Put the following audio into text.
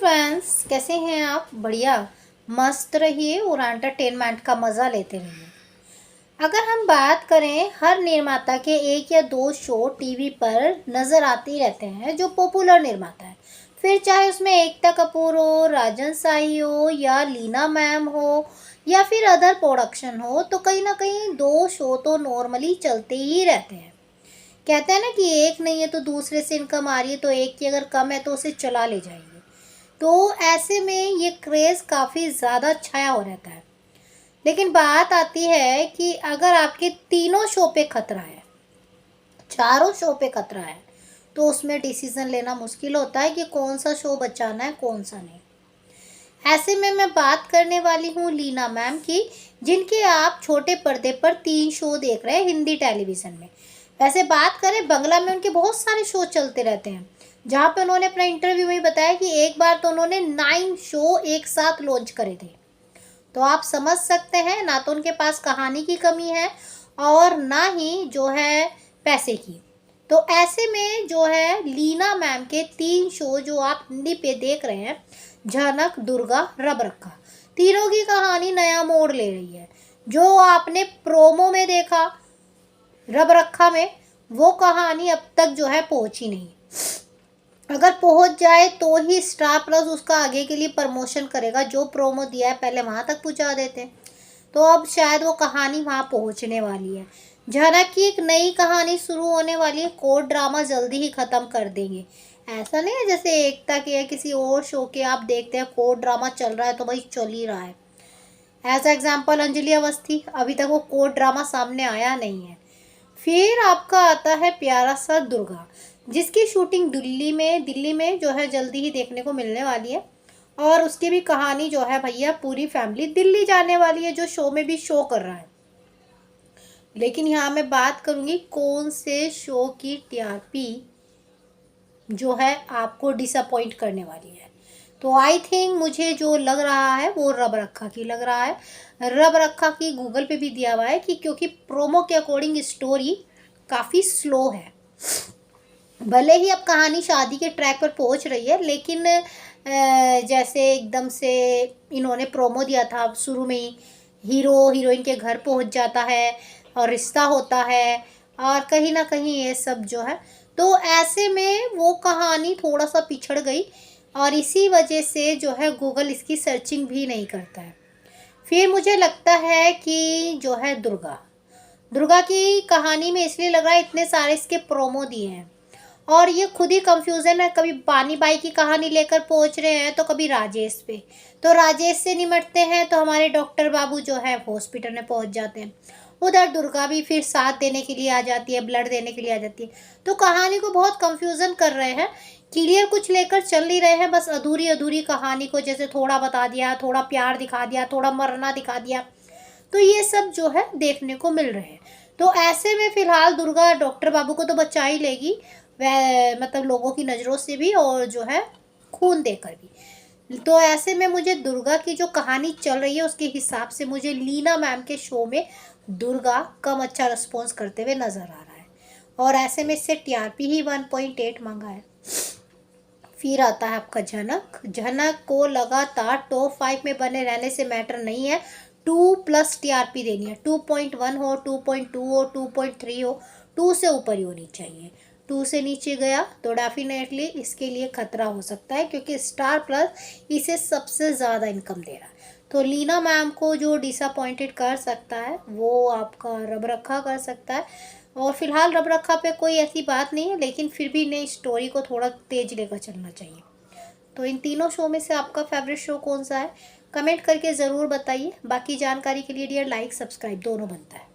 Friends, कैसे हैं आप? बढ़िया मस्त रहिए और एंटरटेनमेंट का मज़ा लेते रहिए। अगर हम बात करें, हर निर्माता के एक या दो शो टीवी पर नज़र आते ही रहते हैं जो पॉपुलर निर्माता है। फिर चाहे उसमें एकता कपूर हो, राजन साही हो या लीना मैम हो या फिर अदर प्रोडक्शन हो, तो कहीं ना कहीं दो शो तो नॉर्मली चलते ही रहते हैं। कहते हैं ना कि एक नहीं है तो दूसरे से इनकम आ रही है, तो एक की अगर कम है तो उसे चला ले जाएंगे। तो ऐसे में ये क्रेज़ काफ़ी ज़्यादा छाया हो रहता है। लेकिन बात आती है कि अगर आपके तीनों शो पे खतरा है, चारों शो पे खतरा है, तो उसमें डिसीज़न लेना मुश्किल होता है कि कौन सा शो बचाना है, कौन सा नहीं। ऐसे में मैं बात करने वाली हूँ लीना मैम की, जिनके आप छोटे पर्दे पर 3 शो देख रहे हैं हिंदी टेलीविज़न में। वैसे बात करें, बंगला में उनके बहुत सारे शो चलते रहते हैं, जहाँ पे उन्होंने अपना इंटरव्यू में बताया कि एक बार तो उन्होंने 9 शो एक साथ लॉन्च करे थे। तो आप समझ सकते हैं, ना तो उनके पास कहानी की कमी है और ना ही जो है पैसे की। तो ऐसे में जो है लीना मैम के 3 शो जो आप हिंदी पे देख रहे हैं, झनक, दुर्गा, रब रखा, तीनों की कहानी नया मोड़ ले रही है। जो आपने प्रोमो में देखा रब रखा में, वो कहानी अब तक जो है पहुंची नहीं। अगर पहुंच जाए तो ही स्टार प्लस उसका आगे के लिए प्रमोशन करेगा। जो प्रोमो दिया है पहले वहां तक पहुंचा देते हैं, तो अब शायद वो कहानी वहां पहुंचने वाली है। झनक की एक नई कहानी शुरू होने वाली है, कोर्ट ड्रामा जल्दी ही ख़त्म कर देंगे। ऐसा नहीं है जैसे एकता के या किसी और शो के आप देखते हैं कोर्ट ड्रामा चल रहा है तो भाई चल ही रहा है। एज एग्जाम्पल अंजलि अवस्थी, अभी तक वो कोर्ट ड्रामा सामने आया नहीं है। फिर आपका आता है प्यारा सा दुर्गा, जिसकी शूटिंग दिल्ली में जो है जल्दी ही देखने को मिलने वाली है। और उसकी भी कहानी जो है भैया, पूरी फैमिली दिल्ली जाने वाली है, जो शो में भी शो कर रहा है। लेकिन यहाँ मैं बात करूँगी कौन से शो की टीआरपी जो है आपको डिसअपॉइंट करने वाली है। तो आई थिंक मुझे जो लग रहा है वो रब रखा की लग रहा है। रब रखा की गूगल पे भी दिया हुआ है कि क्योंकि प्रोमो के अकॉर्डिंग स्टोरी काफ़ी स्लो है। भले ही अब कहानी शादी के ट्रैक पर पहुंच रही है, लेकिन जैसे एकदम से इन्होंने प्रोमो दिया था शुरू में ही, हीरो हीरोइन के घर पहुंच जाता है और रिश्ता होता है और कहीं ना कहीं ये सब जो है, तो ऐसे में वो कहानी थोड़ा सा पिछड़ गई और इसी वजह से जो है गूगल इसकी सर्चिंग भी नहीं करता है। फिर मुझे लगता है कि जो है दुर्गा दुर्गा की कहानी में इसलिए लग रहा है, इतने सारे इसके प्रोमो दिए हैं और ये खुद ही कंफ्यूजन है। कभी पानी बाई की कहानी लेकर पहुंच रहे हैं तो कभी राजेश पे, तो राजेश से निमटते हैं तो हमारे डॉक्टर बाबू जो है हॉस्पिटल में पहुंच जाते हैं। उधर दुर्गा भी फिर साथ देने के लिए आ जाती है, ब्लड देने के लिए आ जाती है। तो कहानी को बहुत कंफ्यूजन कर रहे हैं, क्लियर कुछ लेकर चल नहीं रहे हैं, बस अधूरी अधूरी कहानी को जैसे थोड़ा बता दिया, थोड़ा प्यार दिखा दिया, थोड़ा मरना दिखा दिया। तो ये सब जो है देखने को मिल रहे हैं। तो ऐसे में फिलहाल दुर्गा डॉक्टर बाबू को तो बचा ही लेगी, वह मतलब लोगों की नज़रों से भी और जो है खून देकर भी। तो ऐसे में मुझे दुर्गा की जो कहानी चल रही है उसके हिसाब से मुझे लीना मैम के शो में दुर्गा कम अच्छा रिस्पॉन्स करते हुए नज़र आ रहा है और ऐसे में इससे टीआरपी ही 1.8 मांगा है। फिर आता है आपका झनक। झनक को लगातार टॉप 5 में बने रहने से मैटर नहीं है, 2+ टीआरपी देनी है। 2.1 हो, 2.2 हो, 2.3 हो, 2 से ऊपर ही होनी चाहिए। 2 से नीचे गया तो डेफिनेटली इसके लिए खतरा हो सकता है, क्योंकि स्टार प्लस इसे सबसे ज़्यादा इनकम दे रहा है। तो लीना मैम को जो डिसअपॉइंटेड कर सकता है वो आपका रब रखा कर सकता है। और फिलहाल रब रखा पे कोई ऐसी बात नहीं है, लेकिन फिर भी नई स्टोरी को थोड़ा तेज लेकर चलना चाहिए। तो इन तीनों शो में से आपका फेवरेट शो कौन सा है, कमेंट करके ज़रूर बताइए। बाकी जानकारी के लिए डियर लाइक सब्सक्राइब दोनों बनता है।